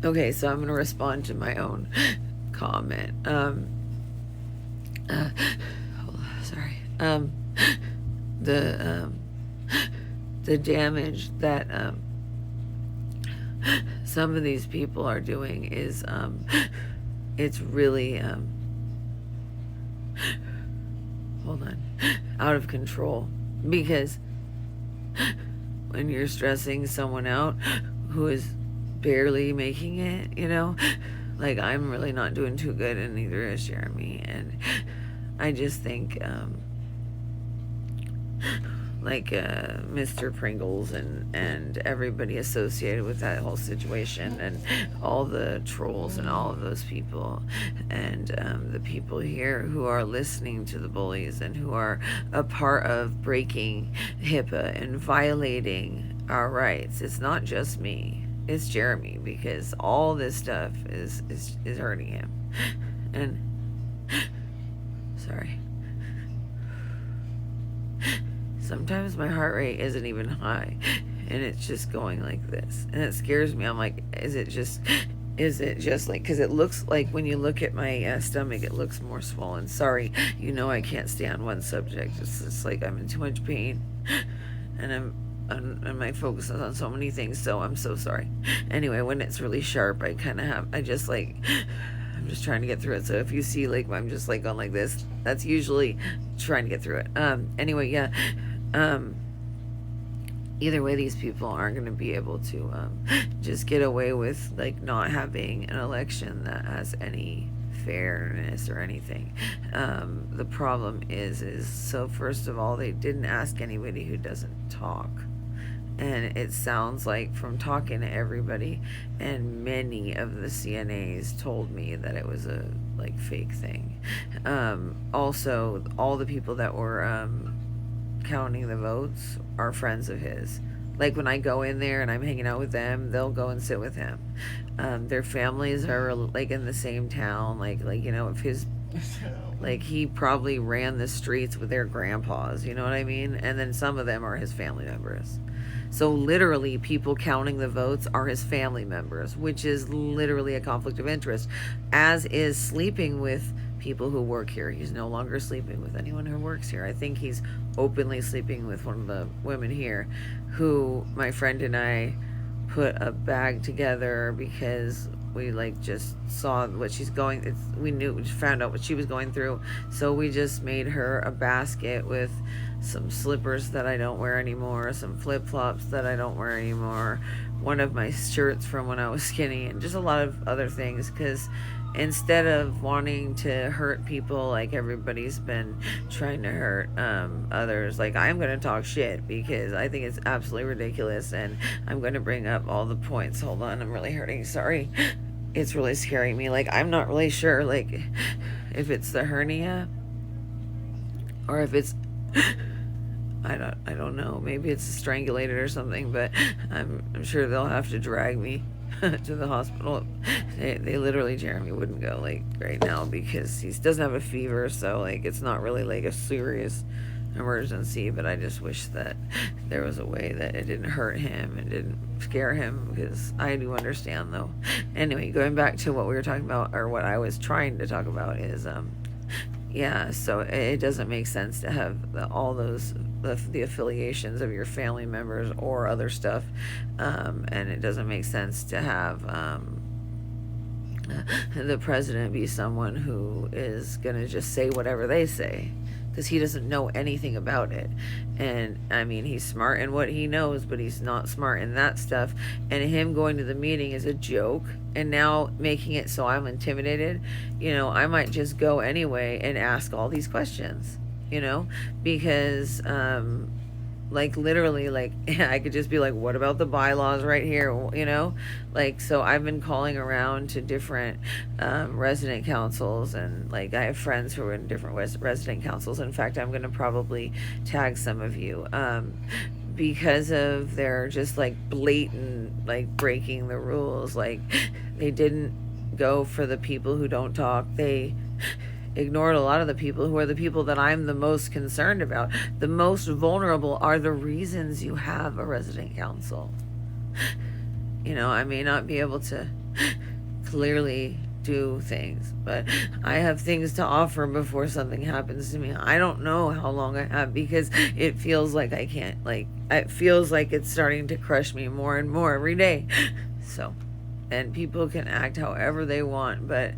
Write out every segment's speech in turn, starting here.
Okay, so I'm going to respond to my own comment. Sorry. The the damage that some of these people are doing is it's really hold on, out of control, because when you're stressing someone out who is barely making it, like I'm really not doing too good, and neither is Jeremy. And I just think like Mr. Pringles and everybody associated with that whole situation, and all the trolls and all of those people, and the people here who are listening to the bullies and who are a part of breaking HIPAA and violating our rights. It's not just me, it's Jeremy, because all this stuff is hurting him. And sorry, sometimes my heart rate isn't even high, and it's just going like this, and it scares me. I'm like, is it just like, because it looks like when you look at my stomach, it looks more swollen. Sorry, I can't stay on one subject. It's like I'm in too much pain, and my focus is on so many things, so I'm so sorry. Anyway, when it's really sharp, I'm just trying to get through it. So if you see like I'm just like going like this, that's usually trying to get through it. Anyway, yeah. Either way, these people aren't going to be able to just get away with like not having an election that has any fairness or anything. The problem is so first of all, they didn't ask anybody who doesn't talk. And it sounds like, from talking to everybody, and many of the CNAs told me that it was a like fake thing. Also, all the people that were counting the votes are friends of his. Like when I go in there and I'm hanging out with them, they'll go and sit with him. Their families are like in the same town. Like if his like he probably ran the streets with their grandpas, you know what I mean? And then some of them are his family members. So literally, people counting the votes are his family members, which is literally a conflict of interest, as is sleeping with people who work here. He's no longer sleeping with anyone who works here. I think he's openly sleeping with one of the women here, who my friend and I put a bag together because we like just saw what she's going. We found out what she was going through, so we just made her a basket with some slippers that I don't wear anymore, some flip-flops that I don't wear anymore, one of my shirts from when I was skinny, and just a lot of other things, because instead of wanting to hurt people like everybody's been trying to hurt others, like I'm going to talk shit because I think it's absolutely ridiculous, and I'm going to bring up all the points. Hold on, I'm really hurting. Sorry. It's really scaring me. Like, I'm not really sure, like, if it's the hernia or if it's I don't know. Maybe it's strangulated or something, but I'm sure they'll have to drag me to the hospital. They literally, Jeremy wouldn't go like right now because he doesn't have a fever, so like it's not really like a serious emergency. But I just wish that there was a way that it didn't hurt him and didn't scare him, because I do understand though. Anyway, going back to what we were talking about, or what I was trying to talk about, is yeah, so it doesn't make sense to have all those the affiliations of your family members or other stuff, and it doesn't make sense to have the president be someone who is gonna just say whatever they say, because he doesn't know anything about it. And I mean, he's smart in what he knows, but he's not smart in that stuff. And him going to the meeting is a joke, and now making it so I'm intimidated. I might just go anyway and ask all these questions, because like literally, like I could just be like, what about the bylaws right here, like. So I've been calling around to different resident councils, and like I have friends who are in different resident councils. In fact, I'm going to probably tag some of you because of their just like blatant like breaking the rules. Like, they didn't go for the people who don't talk. They ignored a lot of the people who are the people that I'm the most concerned about. The most vulnerable are the reasons you have a resident council. I may not be able to clearly do things, but I have things to offer before something happens to me. I don't know how long I have, because it feels like I can't, like, it feels like it's starting to crush me more and more every day. So, and people can act however they want, but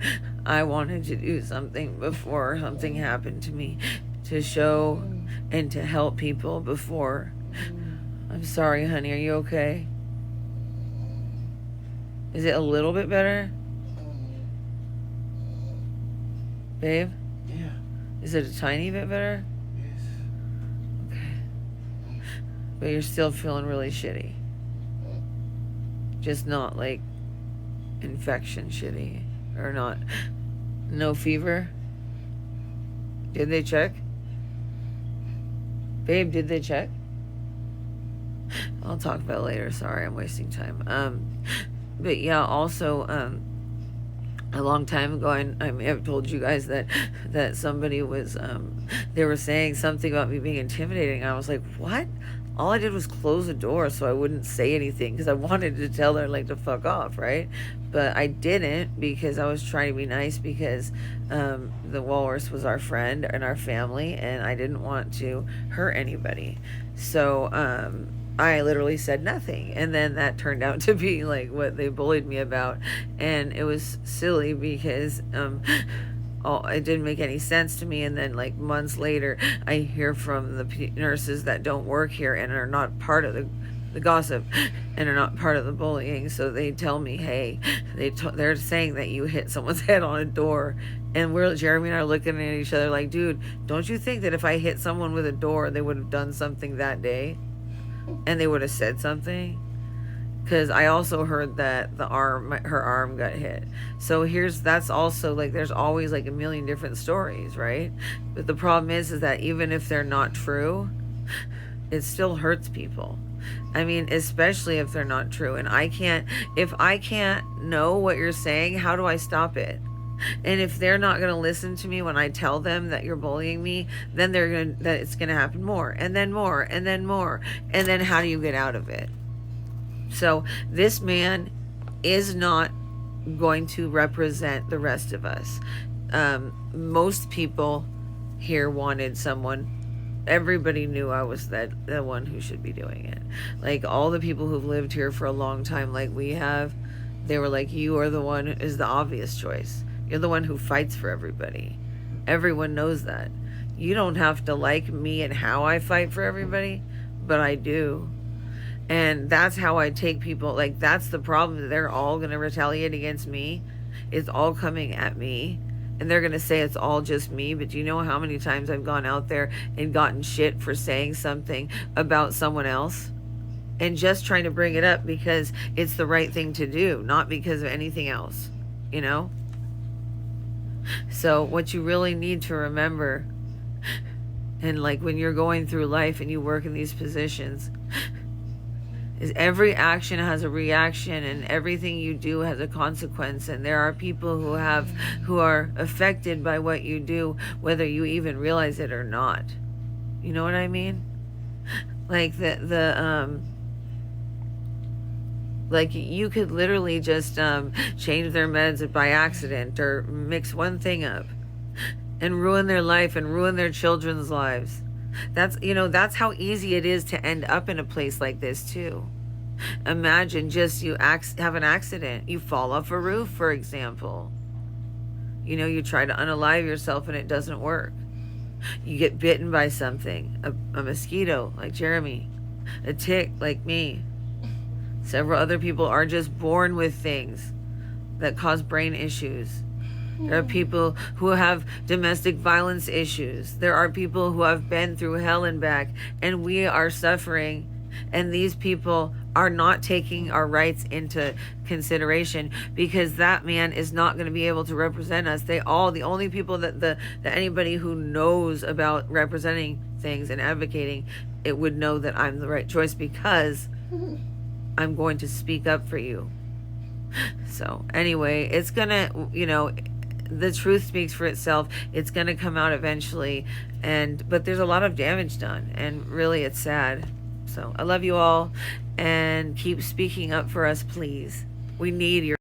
I wanted to do something before something happened to me, to show and to help people before. I'm sorry, honey. Are you okay? Is it a little bit better? Babe? Yeah. Is it a tiny bit better? Yes. Okay. But you're still feeling really shitty. Just not like infection shitty. Or not. No fever? Did they check? Babe, did they check? I'll talk about it later. Sorry, I'm wasting time. But yeah, also, a long time ago, I may have told you guys that somebody was, they were saying something about me being intimidating. I was like, what? All I did was close the door so I wouldn't say anything, because I wanted to tell her, like, to fuck off, right? But I didn't, because I was trying to be nice, because the walrus was our friend and our family, and I didn't want to hurt anybody. So I literally said nothing, and then that turned out to be like what they bullied me about, and it was silly, because it didn't make any sense to me. And then, like, months later, I hear from the nurses that don't work here and are not part of the gossip and are not part of the bullying. So they tell me, hey, they're saying that you hit someone's head on a door. And Jeremy and I are looking at each other like, dude, don't you think that if I hit someone with a door, they would have done something that day? And they would have said something? Because I also heard that her arm got hit. So that's also, like, there's always like a million different stories, right? But the problem is that even if they're not true, it still hurts people. I mean, especially if they're not true. And if I can't know what you're saying, how do I stop it? And if they're not going to listen to me when I tell them that you're bullying me, then it's going to happen more, and then more, and then more. And then how do you get out of it? So this man is not going to represent the rest of us. Most people here wanted someone. Everybody knew I was the one who should be doing it. Like, all the people who've lived here for a long time, like we have, they were like, you are the one who is the obvious choice. You're the one who fights for everybody. Everyone knows that. You don't have to like me and how I fight for everybody, but I do. And that's how I take people. Like, that's the problem. They're all going to retaliate against me. It's all coming at me. And they're going to say it's all just me. But do you know how many times I've gone out there and gotten shit for saying something about someone else? And just trying to bring it up because it's the right thing to do, not because of anything else, you know? So what you really need to remember, and like when you're going through life and you work in these positions, is every action has a reaction, and everything you do has a consequence. And there are people who are affected by what you do, whether you even realize it or not. You know what I mean? Like like you could literally just change their meds by accident, or mix one thing up and ruin their life and ruin their children's lives. That's how easy it is to end up in a place like this too. Imagine just you have an accident. You fall off a roof, for example. You try to unalive yourself and it doesn't work. You get bitten by something, a mosquito like Jeremy, a tick like me. Several other people are just born with things that cause brain issues. There are people who have domestic violence issues. There are people who have been through hell and back, and we are suffering. And these people are not taking our rights into consideration, because that man is not going to be able to represent us. The only people that anybody who knows about representing things and advocating it would know that I'm the right choice, because I'm going to speak up for you. So anyway, it's gonna, the truth speaks for itself. It's gonna come out eventually, but there's a lot of damage done, and really it's sad. So I love you all, and keep speaking up for us, please. We need your